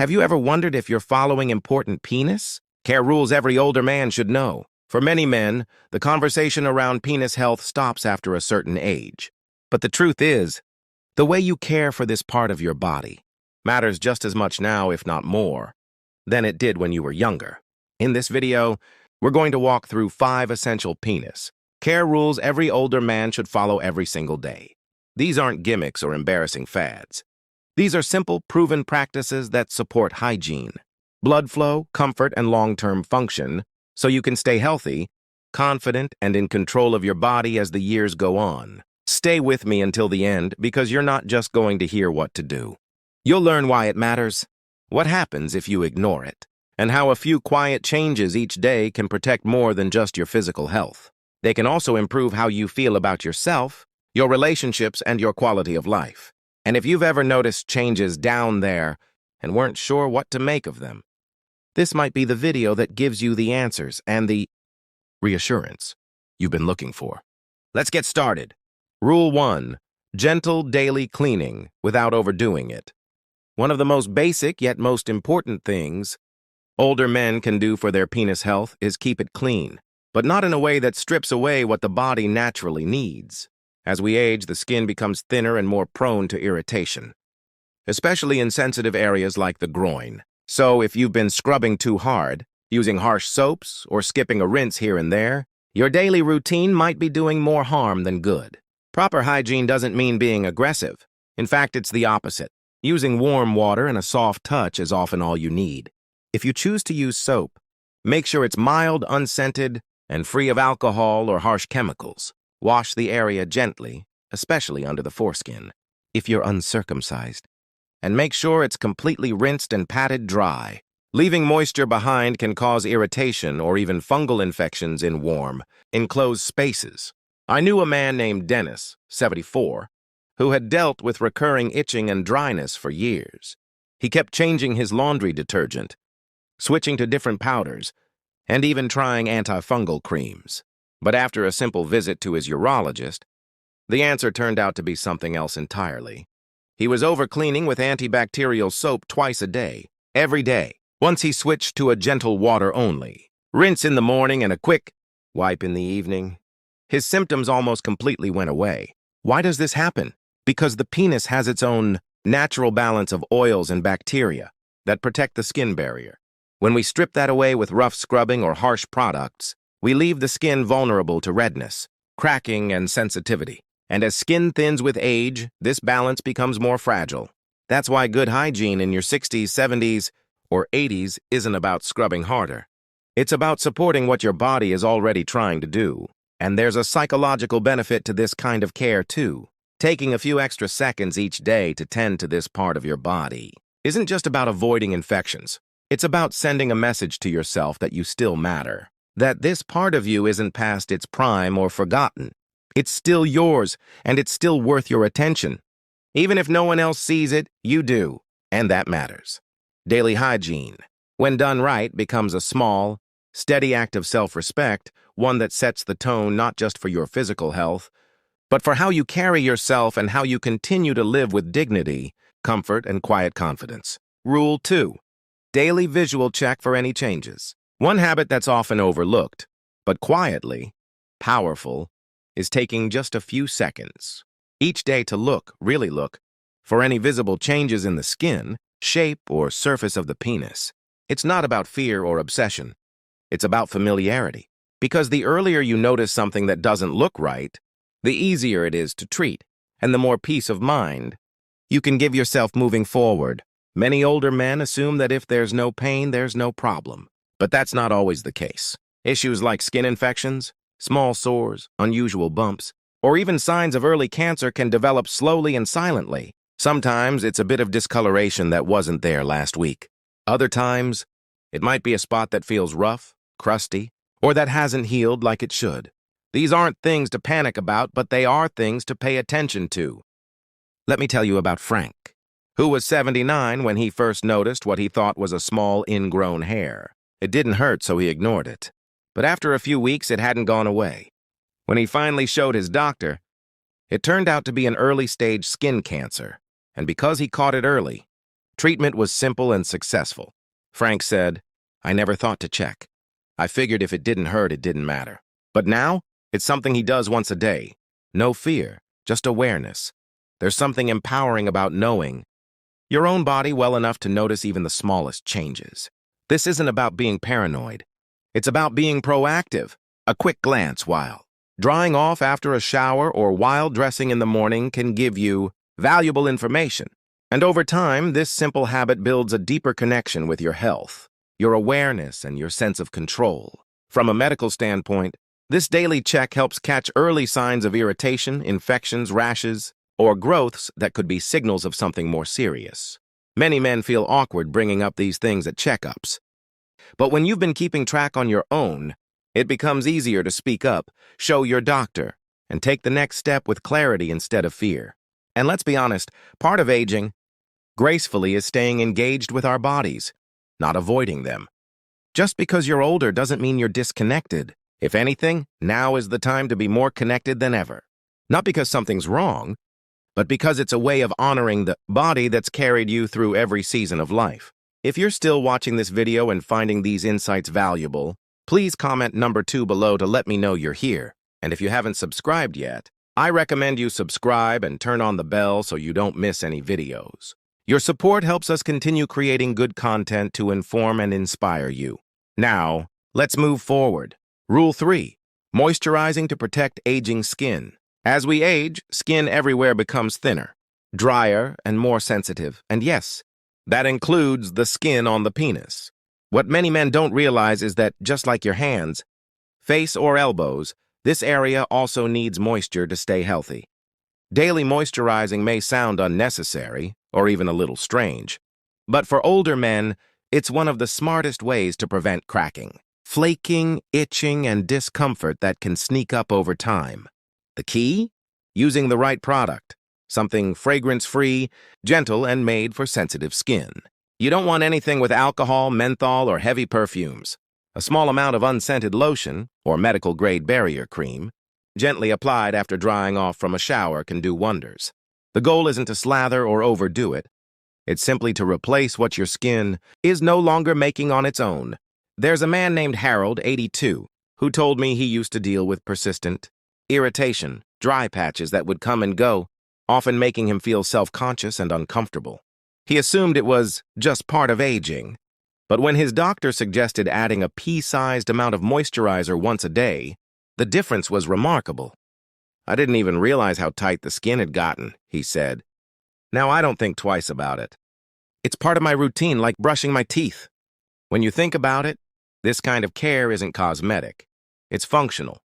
Have you ever wondered if you're following important penis care rules every older man should know? For many men, the conversation around penis health stops after a certain age. But the truth is, the way you care for this part of your body matters just as much now, if not more, than it did when you were younger. In this video, we're going to walk through 5 essential penis care rules every older man should follow every single day. These aren't gimmicks or embarrassing fads. These are simple, proven practices that support hygiene, blood flow, comfort, and long-term function, so you can stay healthy, confident, and in control of your body as the years go on. Stay with me until the end, because you're not just going to hear what to do. You'll learn why it matters, what happens if you ignore it, and how a few quiet changes each day can protect more than just your physical health. They can also improve how you feel about yourself, your relationships, and your quality of life. And if you've ever noticed changes down there and weren't sure what to make of them, this might be the video that gives you the answers and the reassurance you've been looking for. Let's get started. Rule 1. Gentle daily cleaning without overdoing it. One of the most basic yet most important things older men can do for their penis health is keep it clean, but not in a way that strips away what the body naturally needs. As we age, the skin becomes thinner and more prone to irritation, especially in sensitive areas like the groin. So if you've been scrubbing too hard, using harsh soaps, or skipping a rinse here and there, your daily routine might be doing more harm than good. Proper hygiene doesn't mean being aggressive. In fact, it's the opposite. Using warm water and a soft touch is often all you need. If you choose to use soap, make sure it's mild, unscented, and free of alcohol or harsh chemicals. Wash the area gently, especially under the foreskin, if you're uncircumcised, and make sure it's completely rinsed and patted dry. Leaving moisture behind can cause irritation or even fungal infections in warm, enclosed spaces. I knew a man named Dennis, 74, who had dealt with recurring itching and dryness for years. He kept changing his laundry detergent, switching to different powders, and even trying antifungal creams. But after a simple visit to his urologist, the answer turned out to be something else entirely. He was overcleaning with antibacterial soap twice a day, every day. Once he switched to a gentle water only, rinse in the morning and a quick wipe in the evening, his symptoms almost completely went away. Why does this happen? Because the penis has its own natural balance of oils and bacteria that protect the skin barrier. When we strip that away with rough scrubbing or harsh products, we leave the skin vulnerable to redness, cracking, and sensitivity. And as skin thins with age, this balance becomes more fragile. That's why good hygiene in your 60s, 70s, or 80s isn't about scrubbing harder. It's about supporting what your body is already trying to do. And there's a psychological benefit to this kind of care, too. Taking a few extra seconds each day to tend to this part of your body isn't just about avoiding infections. It's about sending a message to yourself that you still matter. That this part of you isn't past its prime or forgotten. It's still yours, and it's still worth your attention. Even if no one else sees it, you do, and that matters. Daily hygiene, when done right, becomes a small, steady act of self-respect, one that sets the tone not just for your physical health, but for how you carry yourself and how you continue to live with dignity, comfort, and quiet confidence. Rule 2. Daily visual check for any changes. One habit that's often overlooked, but quietly powerful, is taking just a few seconds each day to look, really look, for any visible changes in the skin, shape, or surface of the penis. It's not about fear or obsession. It's about familiarity. Because the earlier you notice something that doesn't look right, the easier it is to treat, and the more peace of mind you can give yourself moving forward. Many older men assume that if there's no pain, there's no problem. But that's not always the case. Issues like skin infections, small sores, unusual bumps, or even signs of early cancer can develop slowly and silently. Sometimes it's a bit of discoloration that wasn't there last week. Other times, it might be a spot that feels rough, crusty, or that hasn't healed like it should. These aren't things to panic about, but they are things to pay attention to. Let me tell you about Frank, who was 79 when he first noticed what he thought was a small ingrown hair. It didn't hurt, so he ignored it. But after a few weeks, it hadn't gone away. When he finally showed his doctor, it turned out to be an early-stage skin cancer. And because he caught it early, Treatment was simple and successful. Frank said, "I never thought to check. I figured if it didn't hurt, it didn't matter. But now, it's something he does once a day. No fear, just awareness. There's something empowering about knowing your own body well enough to notice even the smallest changes. This isn't about being paranoid. It's about being proactive. A quick glance while drying off after a shower or while dressing in the morning can give you valuable information. And over time, this simple habit builds a deeper connection with your health, your awareness, and your sense of control. From a medical standpoint, this daily check helps catch early signs of irritation, infections, rashes, or growths that could be signals of something more serious. Many men feel awkward bringing up these things at checkups. But when you've been keeping track on your own, it becomes easier to speak up, show your doctor, and take the next step with clarity instead of fear. And let's be honest, part of aging gracefully is staying engaged with our bodies, not avoiding them. Just because you're older doesn't mean you're disconnected. If anything, now is the time to be more connected than ever. Not because something's wrong, but because it's a way of honoring the body that's carried you through every season of life. If you're still watching this video and finding these insights valuable, please comment number 2 below to let me know you're here. And if you haven't subscribed yet, I recommend you subscribe and turn on the bell so you don't miss any videos. Your support helps us continue creating good content to inform and inspire you. Now, let's move forward. Rule 3. Moisturizing to protect aging skin. As we age, skin everywhere becomes thinner, drier, and more sensitive. And yes, that includes the skin on the penis. What many men don't realize is that just like your hands, face, or elbows, this area also needs moisture to stay healthy. Daily moisturizing may sound unnecessary or even a little strange, but for older men, it's one of the smartest ways to prevent cracking, flaking, itching, and discomfort that can sneak up over time. The key? Using the right product, something fragrance-free, gentle, and made for sensitive skin. You don't want anything with alcohol, menthol, or heavy perfumes. A small amount of unscented lotion, or medical-grade barrier cream, gently applied after drying off from a shower can do wonders. The goal isn't to slather or overdo it. It's simply to replace what your skin is no longer making on its own. There's a man named Harold, 82, who told me he used to deal with persistent irritation, dry patches that would come and go, often making him feel self-conscious and uncomfortable. He assumed it was just part of aging, but when his doctor suggested adding a pea-sized amount of moisturizer once a day, the difference was remarkable. "I didn't even realize how tight the skin had gotten," he said. "Now I don't think twice about it. It's part of my routine, like brushing my teeth." When you think about it, this kind of care isn't cosmetic. It's functional.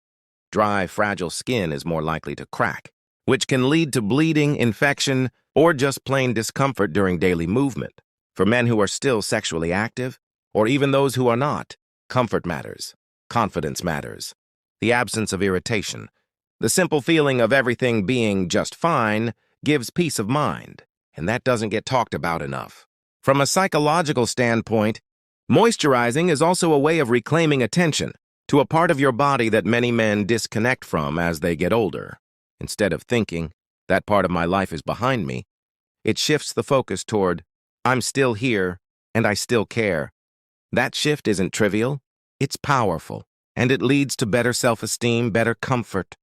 Dry, fragile skin is more likely to crack, which can lead to bleeding, infection, or just plain discomfort during daily movement. For men who are still sexually active, or even those who are not, comfort matters. Confidence matters. The absence of irritation, the simple feeling of everything being just fine, gives peace of mind, and that doesn't get talked about enough. From a psychological standpoint, moisturizing is also a way of reclaiming attention to a part of your body that many men disconnect from as they get older. Instead of thinking, "That part of my life is behind me," it shifts the focus toward, "I'm still here, and I still care." That shift isn't trivial, it's powerful, and it leads to better self-esteem, better comfort,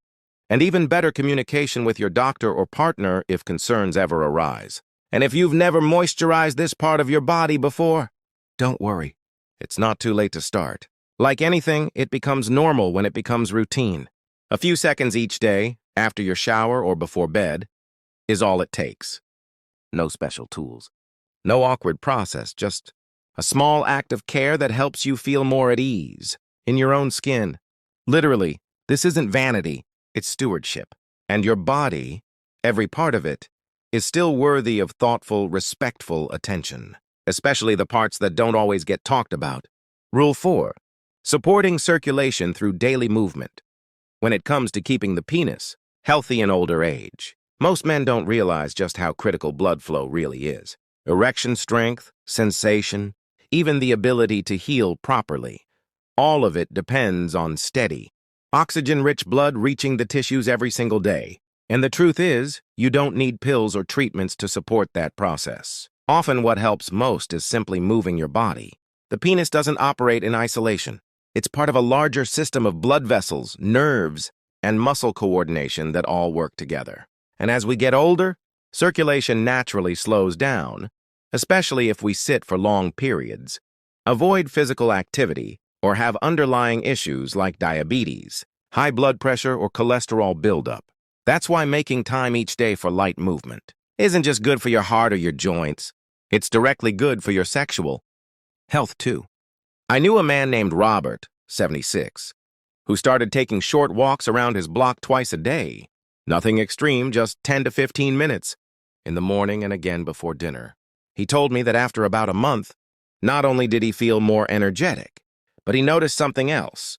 and even better communication with your doctor or partner if concerns ever arise. And if you've never moisturized this part of your body before, don't worry, it's not too late to start. Like anything, it becomes normal when it becomes routine. A few seconds each day, after your shower or before bed, is all it takes. No special tools. No awkward process, just a small act of care that helps you feel more at ease in your own skin. Literally, this isn't vanity, it's stewardship. And your body, every part of it, is still worthy of thoughtful, respectful attention, especially the parts that don't always get talked about. Rule 4. Supporting circulation through daily movement. When it comes to keeping the penis healthy in older age, most men don't realize just how critical blood flow really is. Erection strength, sensation, even the ability to heal properly. All of it depends on steady, oxygen-rich blood reaching the tissues every single day. And the truth is, you don't need pills or treatments to support that process. Often what helps most is simply moving your body. The penis doesn't operate in isolation. It's part of a larger system of blood vessels, nerves, and muscle coordination that all work together. And as we get older, circulation naturally slows down, especially if we sit for long periods, avoid physical activity, or have underlying issues like diabetes, high blood pressure, or cholesterol buildup. That's why making time each day for light movement isn't just good for your heart or your joints. It's directly good for your sexual health, too. I knew a man named Robert, 76, who started taking short walks around his block twice a day. Nothing extreme, just 10 to 15 minutes, in the morning and again before dinner. He told me that after about a month, not only did he feel more energetic, but he noticed something else.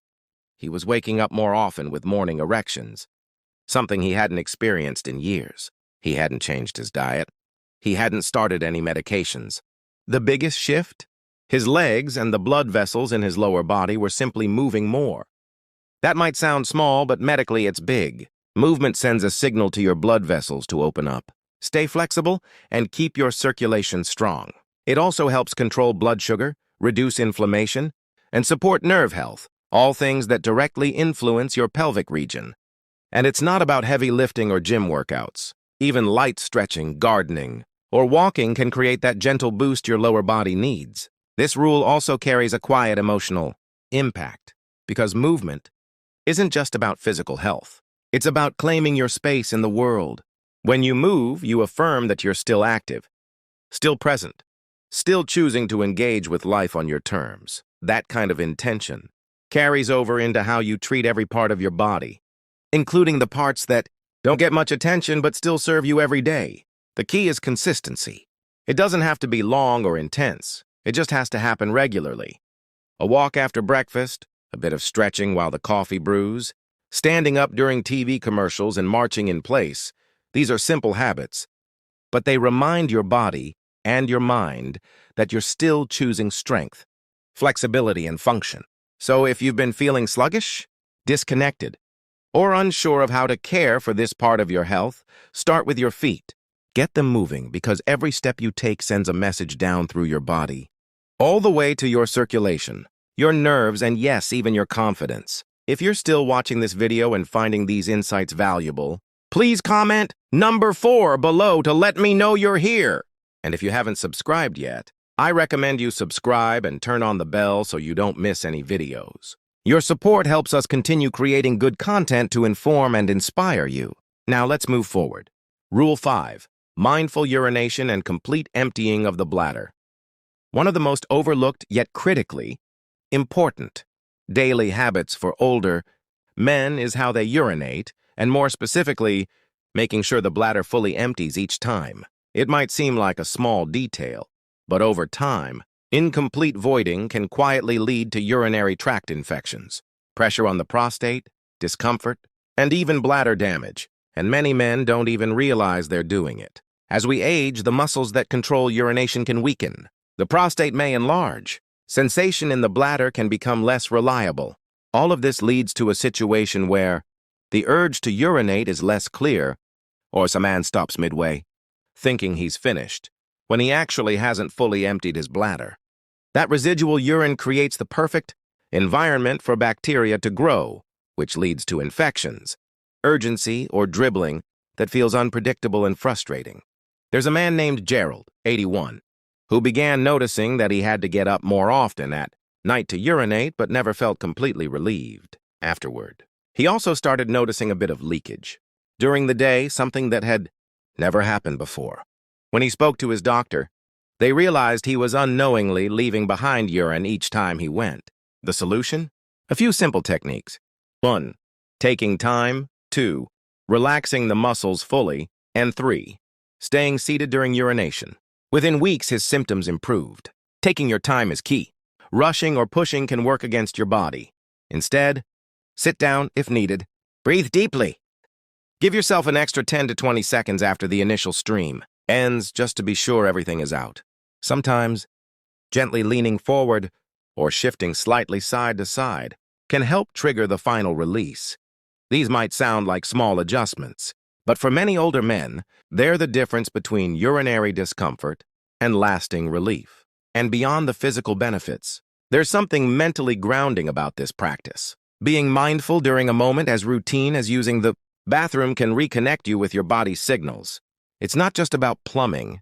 He was waking up more often with morning erections, something he hadn't experienced in years. He hadn't changed his diet. He hadn't started any medications. The biggest shift? His legs and the blood vessels in his lower body were simply moving more. That might sound small, but medically it's big. Movement sends a signal to your blood vessels to open up. Stay flexible and keep your circulation strong. It also helps control blood sugar, reduce inflammation, and support nerve health, all things that directly influence your pelvic region. And it's not about heavy lifting or gym workouts. Even light stretching, gardening, or walking can create that gentle boost your lower body needs. This rule also carries a quiet emotional impact, because movement isn't just about physical health. It's about claiming your space in the world. When you move, you affirm that you're still active, still present, still choosing to engage with life on your terms. That kind of intention carries over into how you treat every part of your body, including the parts that don't get much attention but still serve you every day. The key is consistency. It doesn't have to be long or intense. It just has to happen regularly. A walk after breakfast, a bit of stretching while the coffee brews, standing up during TV commercials and marching in place. These are simple habits, but they remind your body and your mind that you're still choosing strength, flexibility, and function. So if you've been feeling sluggish, disconnected, or unsure of how to care for this part of your health, start with your feet. Get them moving, because every step you take sends a message down through your body, all the way to your circulation, your nerves, and yes, even your confidence. If you're still watching this video and finding these insights valuable, please comment number 4 below to let me know you're here. And if you haven't subscribed yet, I recommend you subscribe and turn on the bell so you don't miss any videos. Your support helps us continue creating good content to inform and inspire you. Now let's move forward. Rule 5. Mindful urination and complete emptying of the bladder. One of the most overlooked yet critically important daily habits for older men is how they urinate, and more specifically, making sure the bladder fully empties each time. It might seem like a small detail, but over time, incomplete voiding can quietly lead to urinary tract infections, pressure on the prostate, discomfort, and even bladder damage, and many men don't even realize they're doing it. As we age, the muscles that control urination can weaken. The prostate may enlarge. Sensation in the bladder can become less reliable. All of this leads to a situation where the urge to urinate is less clear, or a man stops midway, thinking he's finished, when he actually hasn't fully emptied his bladder. That residual urine creates the perfect environment for bacteria to grow, which leads to infections, urgency, or dribbling that feels unpredictable and frustrating. There's a man named Gerald, 81, who began noticing that he had to get up more often at night to urinate, but never felt completely relieved afterward. He also started noticing a bit of leakage during the day, something that had never happened before. When he spoke to his doctor, they realized he was unknowingly leaving behind urine each time he went. The solution? A few simple techniques. 1. Taking time. 2. Relaxing the muscles fully. And 3. Staying seated during urination. Within weeks, his symptoms improved. Taking your time is key. Rushing or pushing can work against your body. Instead, sit down if needed. Breathe deeply. Give yourself an extra 10 to 20 seconds after the initial stream ends, just to be sure everything is out. Sometimes, gently leaning forward or shifting slightly side to side can help trigger the final release. These might sound like small adjustments, but for many older men, they're the difference between urinary discomfort and lasting relief. And beyond the physical benefits, there's something mentally grounding about this practice. Being mindful during a moment as routine as using the bathroom can reconnect you with your body's signals. It's not just about plumbing.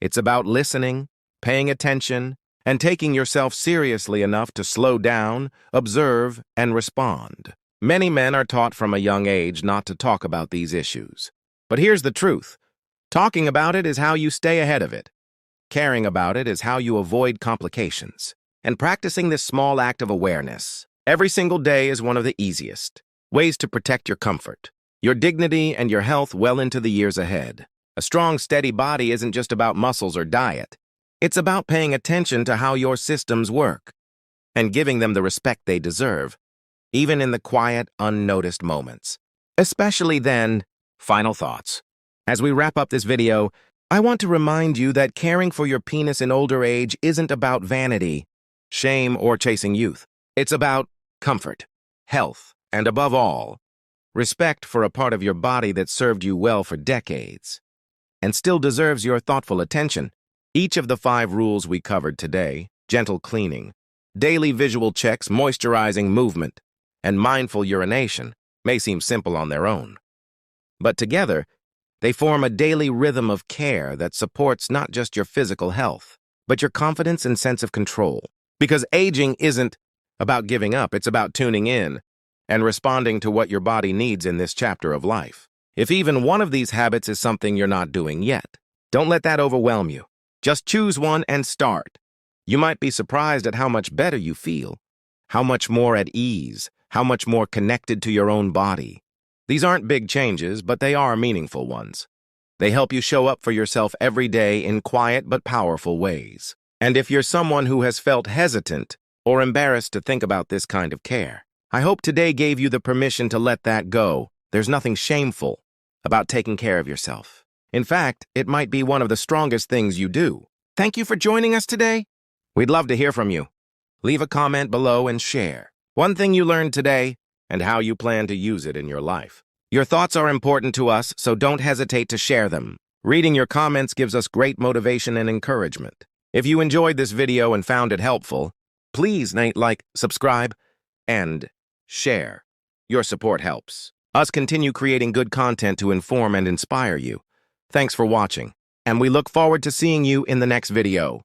It's about listening, paying attention, and taking yourself seriously enough to slow down, observe, and respond. Many men are taught from a young age not to talk about these issues. But here's the truth. Talking about it is how you stay ahead of it. Caring about it is how you avoid complications. And practicing this small act of awareness every single day is one of the easiest ways to protect your comfort, your dignity, and your health well into the years ahead. A strong, steady body isn't just about muscles or diet. It's about paying attention to how your systems work and giving them the respect they deserve, even in the quiet, unnoticed moments. Especially then, final thoughts. As we wrap up this video, I want to remind you that caring for your penis in older age isn't about vanity, shame, or chasing youth. It's about comfort, health, and above all, respect for a part of your body that served you well for decades and still deserves your thoughtful attention. Each of the 5 rules we covered today, gentle cleaning, daily visual checks, moisturizing movement, and mindful urination, may seem simple on their own. But together, they form a daily rhythm of care that supports not just your physical health, but your confidence and sense of control. Because aging isn't about giving up, it's about tuning in and responding to what your body needs in this chapter of life. If even one of these habits is something you're not doing yet, don't let that overwhelm you. Just choose one and start. You might be surprised at how much better you feel, how much more at ease, how much more connected to your own body. These aren't big changes, but they are meaningful ones. They help you show up for yourself every day in quiet but powerful ways. And if you're someone who has felt hesitant or embarrassed to think about this kind of care, I hope today gave you the permission to let that go. There's nothing shameful about taking care of yourself. In fact, it might be one of the strongest things you do. Thank you for joining us today. We'd love to hear from you. Leave a comment below and share one thing you learned today and how you plan to use it in your life. Your thoughts are important to us, so don't hesitate to share them. Reading your comments gives us great motivation and encouragement. If you enjoyed this video and found it helpful, please like, subscribe, and share. Your support helps us continue creating good content to inform and inspire you. Thanks for watching, and we look forward to seeing you in the next video.